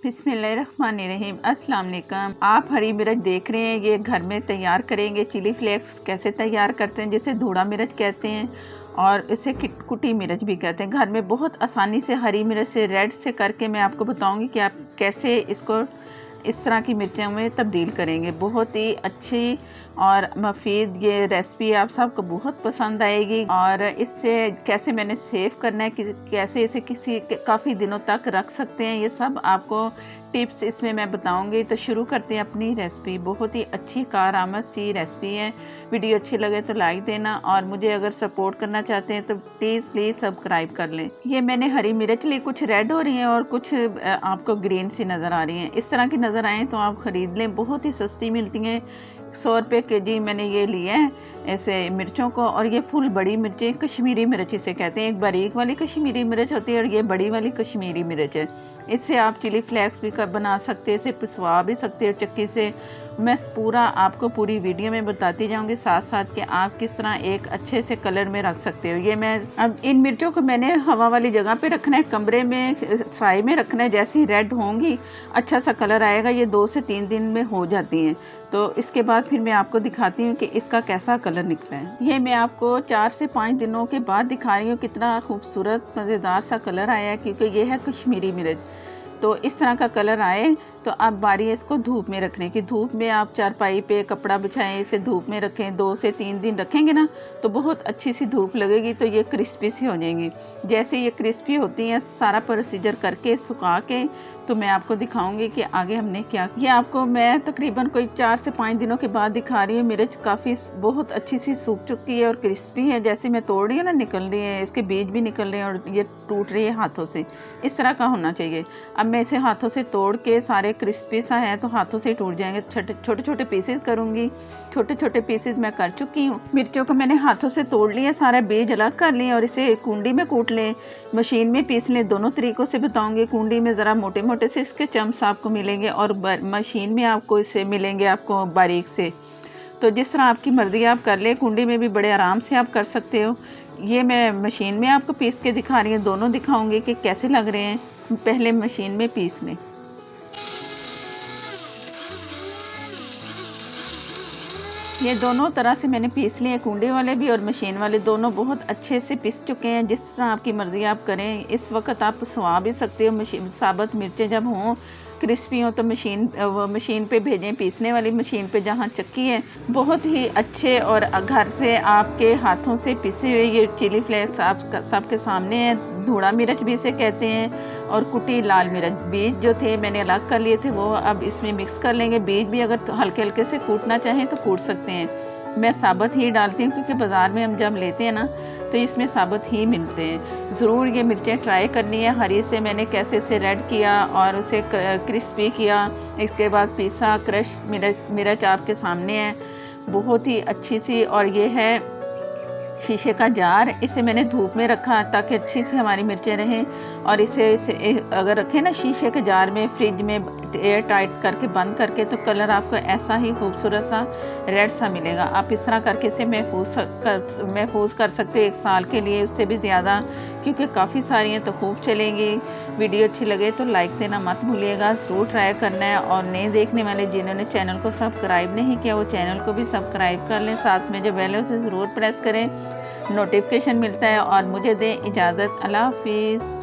बिस्मिल्लाहिर्रहमानिर्रहीम। अस्सलाम वालेकुम। आप हरी मिर्च देख रहे हैं, ये घर में तैयार करेंगे। चिली फ्लेक्स कैसे तैयार करते हैं, जिसे धूड़ा मिर्च कहते हैं और इसे कुटी मिर्च भी कहते हैं। घर में बहुत आसानी से हरी मिर्च से रेड से करके मैं आपको बताऊंगी कि आप कैसे इसको इस तरह की मिर्चों में तब्दील करेंगे। बहुत ही अच्छी और मुफीद ये रेसिपी आप सबको बहुत पसंद आएगी। और इससे कैसे मैंने सेव करना है, कैसे इसे काफ़ी दिनों तक रख सकते हैं, ये सब आपको टिप्स इसमें मैं बताऊंगी। तो शुरू करते हैं अपनी रेसिपी। बहुत ही अच्छी कारआमद सी रेसिपी है। वीडियो अच्छी लगे तो लाइक देना और मुझे अगर सपोर्ट करना चाहते हैं तो प्लीज़ सब्सक्राइब कर लें। ये मैंने हरी मिर्च ली, कुछ रेड हो रही हैं और कुछ आपको ग्रीन सी नज़र आ रही हैं। इस तरह की नज़र आए तो आप ख़रीद लें, बहुत ही सस्ती मिलती हैं। 100 रुपये केजी मैंने ये लिए हैं ऐसे मिर्चों को। और ये फुल बड़ी मिर्चें, कश्मीरी मिर्च इसे कहते हैं। एक बारीक वाली कश्मीरी मिर्च होती है और ये बड़ी वाली कश्मीरी मिर्च है। इससे आप चिली फ्लेक्स भी बना सकते हैं, इसे पिसवा भी सकते हो चक्की से। मैं पूरी वीडियो में बताती जाऊंगी साथ साथ कि आप किस तरह एक अच्छे से कलर में रख सकते हो। ये मैं अब इन मिर्चों को मैंने हवा वाली जगह पे रखना है, कमरे में साए में रखना है। जैसे ही रेड होंगी अच्छा सा कलर आएगा। ये 2 से 3 दिन में हो जाती हैं। तो इसके बाद फिर मैं आपको दिखाती हूँ कि इसका कैसा कलर निकला है। ये मैं आपको 4 से 5 दिनों के बाद दिखा रही हूँ कितना खूबसूरत मज़ेदार सा कलर आया है, क्योंकि ये है कश्मीरी मिर्च। तो इस तरह का कलर आए तो अब बारी है इसको धूप में रखने की। धूप में आप चारपाई पे कपड़ा बिछाएं, इसे धूप में रखें। 2 से 3 दिन रखेंगे ना तो बहुत अच्छी सी धूप लगेगी, तो ये क्रिस्पी सी हो जाएंगी। जैसे ये क्रिस्पी होती हैं सारा प्रोसीजर करके सुखा के तो मैं आपको दिखाऊंगी कि आगे हमने क्या किया। आपको मैं तकरीबन कोई 4 से 5 दिनों के बाद दिखा रही हूँ। मिर्च काफ़ी बहुत अच्छी सी सूख चुकी है और क्रिस्पी है। जैसे मैं तोड़ रही हूँ ना, निकल रही है, इसके बीज भी निकल रहे हैं और ये टूट रही है हाथों से। इस तरह का होना चाहिए। अब मैं इसे हाथों से तोड़ के, सारे क्रिस्पी सा है तो हाथों से टूट जाएंगे। छोटे छोटे पीसेस करूँगी। छोटे छोटे पीसेस मैं कर चुकी हूँ। मिर्चों को मैंने हाथों से तोड़ लिया, सारे बीज अलग कर लिए और इसे कुंडी में कूट लें, मशीन में पीस लें। दोनों तरीक़ों से बताऊँगी। कुंडी में ज़रा मोटे मोटे से इसके चम्स आपको मिलेंगे और मशीन में आपको इसे मिलेंगे आपको बारीक से। तो जिस तरह आपकी मर्ज़ी आप कर ले। कुंडी में भी बड़े आराम से आप कर सकते हो। ये मैं मशीन में आपको पीस के दिखा रही हूँ। दोनों दिखाऊंगी कि कैसे लग रहे हैं। पहले मशीन में पीस लें। ये दोनों तरह से मैंने पीस लिए, कुंडी वाले भी और मशीन वाले दोनों बहुत अच्छे से पीस चुके हैं। जिस तरह आपकी मर्ज़ी आप करें। इस वक्त आप सुहा भी सकते हो। साबुत मिर्चें जब हों क्रिस्पी हो तो मशीन पे भेजें, पीसने वाली मशीन पे जहाँ चक्की है। बहुत ही अच्छे और घर से आपके हाथों से पिसे हुए ये चिली फ्लेक्स आप सबके सामने है। धूड़ा मिर्च भी इसे कहते हैं और कुटी लाल मिर्च। बीज जो थे मैंने अलग कर लिए थे, वो अब इसमें मिक्स कर लेंगे। बीज भी अगर हल्के हल्के से कूटना चाहें तो कूट सकते हैं। मैं साबुत ही डालती हूँ क्योंकि बाज़ार में हम जब लेते हैं ना तो इसमें साबुत ही मिलते हैं। ज़रूर ये मिर्चें ट्राई करनी है। हरी से मैंने कैसे इसे रेड किया और उसे क्रिस्पी किया। इसके बाद पीसा क्रश मिर्च आपके सामने है, बहुत ही अच्छी सी। और ये है शीशे का जार। इसे मैंने धूप में रखा ताकि अच्छी सी हमारी मिर्चें रहें। और इसे अगर रखें ना शीशे के जार में, फ्रिज में एयर टाइट करके बंद करके, तो कलर आपको ऐसा ही खूबसूरत सा रेड सा मिलेगा। आप इस तरह करके इसे महफूज कर सकते हैं 1 साल के लिए, उससे भी ज़्यादा, क्योंकि काफ़ी सारी हैं तो खूब चलेंगी। वीडियो अच्छी लगे तो लाइक देना मत भूलिएगा। ज़रूर ट्राई करना है। और नए देखने वाले जिन्होंने चैनल को सब्सक्राइब नहीं किया वो चैनल को भी सब्सक्राइब कर लें। साथ में जो बेल है उसे ज़रूर प्रेस करें, नोटिफिकेशन मिलता है। और मुझे दें इजाज़त। अल्लाह हाफिज़।